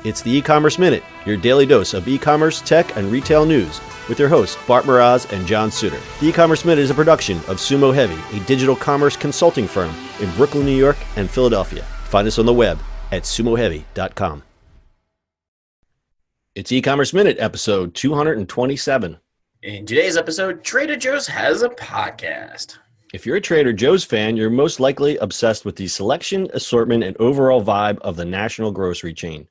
It's the E-Commerce Minute, your daily dose of e-commerce, tech, and retail news with your hosts, Bart Mraz and John Suter. The E-Commerce Minute is a production of Sumo Heavy, a digital commerce consulting firm in Brooklyn, New York, and Philadelphia. Find us on the web at sumoheavy.com. It's E-Commerce Minute, episode 227. In today's episode, Trader Joe's has a podcast. If you're a Trader Joe's fan, you're most likely obsessed with the selection, assortment, and overall vibe of the national grocery chain.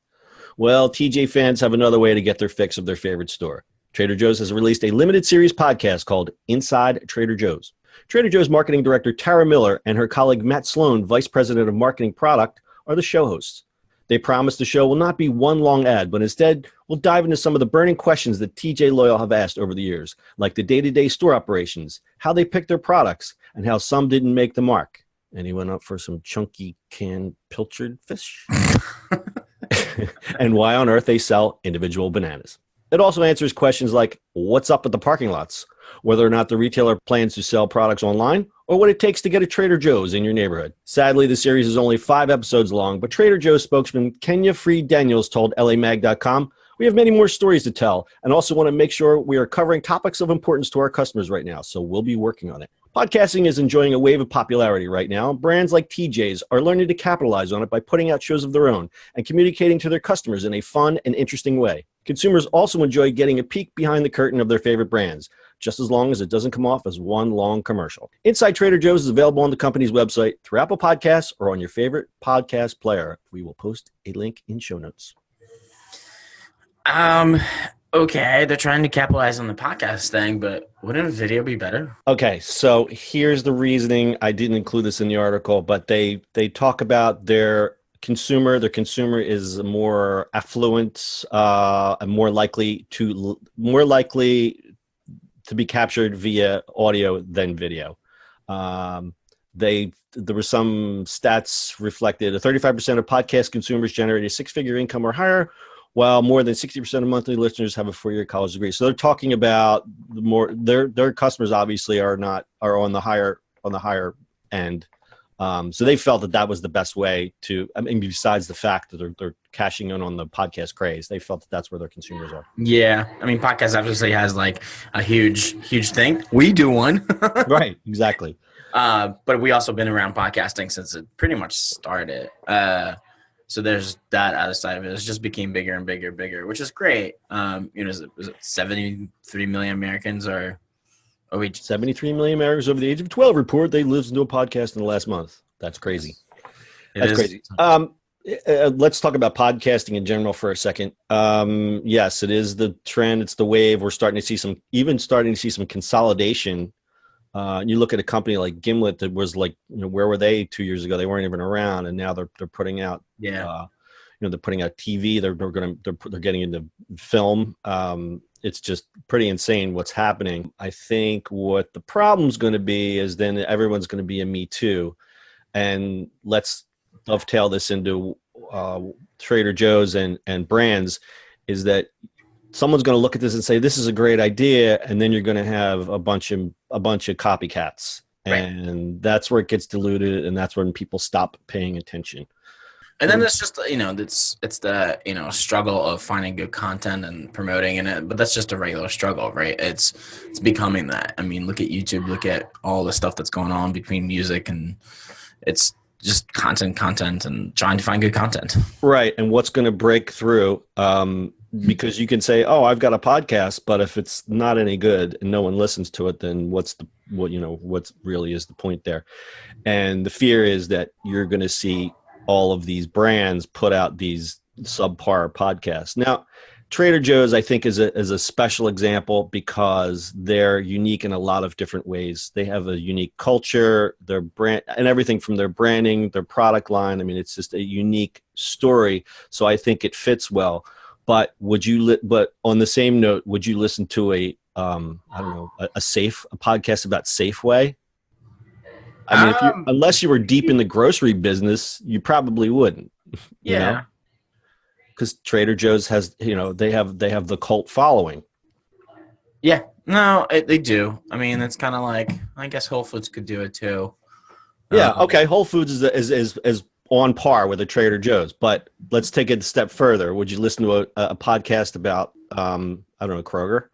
Well, TJ fans have another way to get their fix of their favorite store. Trader Joe's has released a limited series podcast called Inside Trader Joe's. Trader Joe's marketing director Tara Miller and her colleague Matt Sloan, vice president of marketing product, are the show hosts. They promise the show will not be one long ad, but instead we'll dive into some of the burning questions that TJ Loyal have asked over the years, like the day-to-day store operations, how they pick their products, and how some didn't make the mark. And he went up for some chunky canned pilchard fish. And why on earth they sell individual bananas. It also answers questions like what's up at the parking lots, whether or not the retailer plans to sell products online, or what it takes to get a Trader Joe's in your neighborhood. Sadly, the series is only 5 episodes long, but Trader Joe's spokesman Kenya Freed Daniels told LAMag.com, "We have many more stories to tell and also want to make sure we are covering topics of importance to our customers right now, so we'll be working on it." Podcasting is enjoying a wave of popularity right now. Brands like TJ's are learning to capitalize on it by putting out shows of their own and communicating to their customers in a fun and interesting way. Consumers also enjoy getting a peek behind the curtain of their favorite brands, just as long as it doesn't come off as one long commercial. Inside Trader Joe's is available on the company's website, through Apple Podcasts, or on your favorite podcast player. We will post a link in show notes. Okay, they're trying to capitalize on the podcast thing, but wouldn't a video be better? Okay, so here's the reasoning. I didn't include this in the article, but they talk about their consumer. Their consumer is more affluent, and more likely to be captured via audio than video. There were some stats reflected. 35% of podcast consumers generate a 6-figure income or higher, while more than 60% of monthly listeners have a 4-year college degree. So they're talking about their customers obviously are on the higher end. So they felt that was the best way to, I mean, besides the fact that they're cashing in on the podcast craze, they felt that that's where their consumers are. Yeah. I mean, podcast obviously has like a huge thing. We do one. Right. Exactly. But we also been around podcasting since it pretty much started. So there's that other side of it. It just became bigger and bigger, which is great. Was it 73 million Americans are? 73 million Americans over the age of 12 report they listened to a podcast in the last month. That's crazy. That's crazy. Let's talk about podcasting in general for a second. Yes, it is the trend. It's the wave. We're starting to see some consolidation. You look at a company like Gimlet that was like, where were they 2 years ago? They weren't even around, and now they're putting out, they're putting out TV. They're getting into film. It's just pretty insane what's happening. I think what the problem's going to be is then everyone's going to be a Me Too, and let's dovetail this into Trader Joe's and brands. Is that someone's going to look at this and say, this is a great idea. And then you're going to have a bunch of copycats. Right. And that's where it gets diluted. And that's when people stop paying attention. And then it's just, it's the, struggle of finding good content and promoting it. But that's just a regular struggle, right? It's becoming that. I mean, look at YouTube, look at all the stuff that's going on between music, and it's just content and trying to find good content. Right. And what's going to break through, because you can say, oh, I've got a podcast, but if it's not any good and no one listens to it, then what really is the point there? And the fear is that you're going to see all of these brands put out these subpar podcasts. Now, Trader Joe's, I think, is a special example because they're unique in a lot of different ways. They have a unique culture, their brand, and everything from their branding, their product line. I mean, it's just a unique story. So I think it fits well. But but on the same note, would you listen to a podcast about Safeway? I mean, unless you were deep in the grocery business, you probably wouldn't. Yeah. Because Trader Joe's has, they have the cult following. Yeah, no, they do. I mean, it's kind of like, I guess Whole Foods could do it too. Yeah. Okay. Whole Foods is on par with a Trader Joe's. But let's take it a step further. Would you listen to a podcast about, I don't know, Kroger?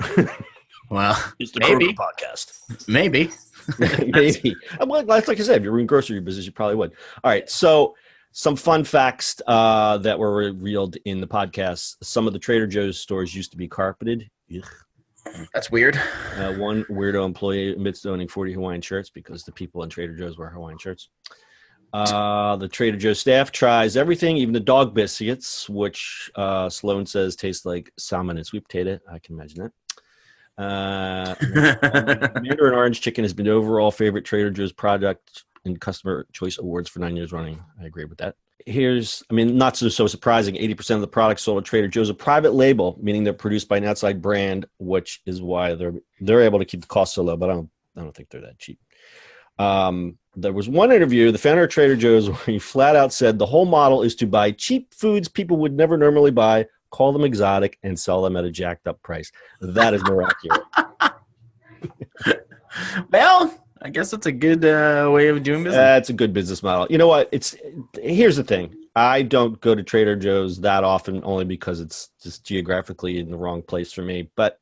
Well, It's the maybe. Kroger podcast. Maybe. Maybe. Well, like I said, if you're in grocery business, you probably would. All right. So some fun facts that were revealed in the podcast. Some of the Trader Joe's stores used to be carpeted. Ugh. That's weird. One weirdo employee admits to owning 40 Hawaiian shirts because the people in Trader Joe's wear Hawaiian shirts. The Trader Joe's staff tries everything, even the dog biscuits, which Sloan says taste like salmon and sweet potato. I can imagine that. Mandarin Orange Chicken has been the overall favorite Trader Joe's product in Customer Choice Awards for 9 years running. I agree with that. Not so surprising. 80% of the products sold at Trader Joe's are private label, meaning they're produced by an outside brand, which is why they're able to keep the cost so low. But I don't think they're that cheap. There was one interview, the founder of Trader Joe's, where he flat out said the whole model is to buy cheap foods people would never normally buy, call them exotic, and sell them at a jacked up price. That is more accurate. Well, I guess that's a good way of doing business. That's a good business model. You know what? Here's the thing. I don't go to Trader Joe's that often, only because it's just geographically in the wrong place for me. But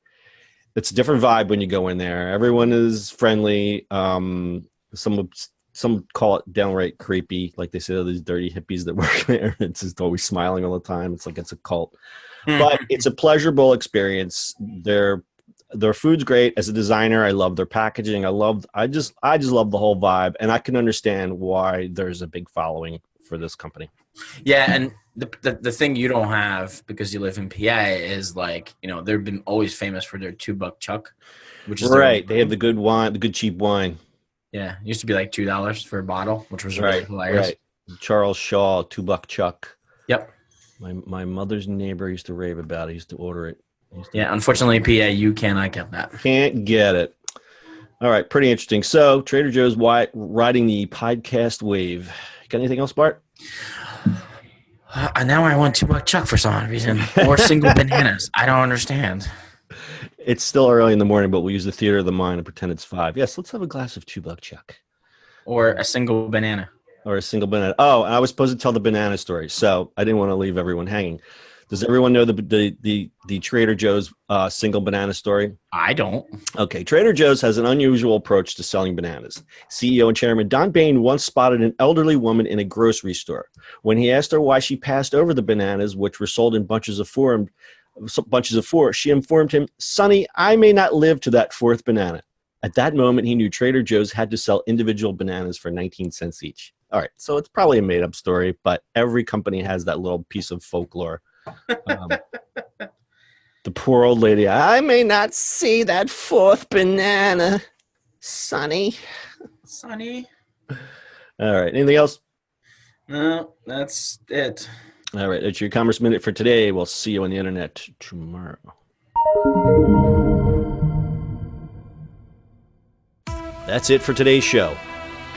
it's a different vibe when you go in there. Everyone is friendly. Some call it downright creepy, like they say, these dirty hippies that work there. It's just always smiling all the time. It's like it's a cult. But it's a pleasurable experience. Their food's great. As a designer, I love their packaging. I just love the whole vibe, and I can understand why there's a big following for this company. Yeah, and the thing you don't have because you live in PA is they've been always famous for their $2 chuck, which is right. They have the good wine, the good cheap wine. Yeah, it used to be like $2 for a bottle, which was really hilarious. Right. Charles Shaw, $2 chuck. Yep. My mother's neighbor used to rave about it. He used to order it. Yeah, unfortunately, PA, you cannot get that. Can't get it. All right, pretty interesting. So, Trader Joe's riding the podcast wave. Got anything else, Bart? Now I want $2 chuck for some reason, or single bananas. I don't understand. It's still early in the morning, but we'll use the theater of the mind and pretend it's 5. Yes, let's have a glass of $2 chuck. Or a single banana. Or a single banana. Oh, and I was supposed to tell the banana story, so I didn't want to leave everyone hanging. Does everyone know the Trader Joe's single banana story? I don't. Okay, Trader Joe's has an unusual approach to selling bananas. CEO and chairman Don Bain once spotted an elderly woman in a grocery store. When he asked her why she passed over the bananas, which were sold in bunches of 4, she informed him, "Sonny, I may not live to that 4th banana." At that moment, he knew Trader Joe's had to sell individual bananas for 19 cents each. All right, so it's probably a made-up story, but every company has that little piece of folklore. The poor old lady, "I may not see that 4th banana, Sonny." All right, anything else? No, that's it. All right, that's your Commerce Minute for today. We'll see you on the internet tomorrow. That's it for today's show.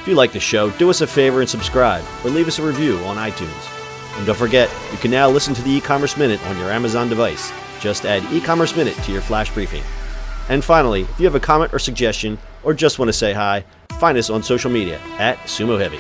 If you like the show, do us a favor and subscribe, or leave us a review on iTunes. And don't forget, you can now listen to the e-commerce minute on your Amazon device. Just add e-commerce minute to your flash briefing. And finally, if you have a comment or suggestion, or just want to say hi, find us on social media at Sumo Heavy.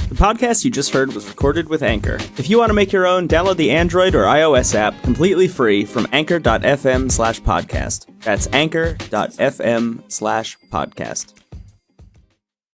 The podcast you just heard was recorded with Anchor. If you want to make your own, download the Android or iOS app completely free from anchor.fm/podcast. That's anchor.fm/podcast.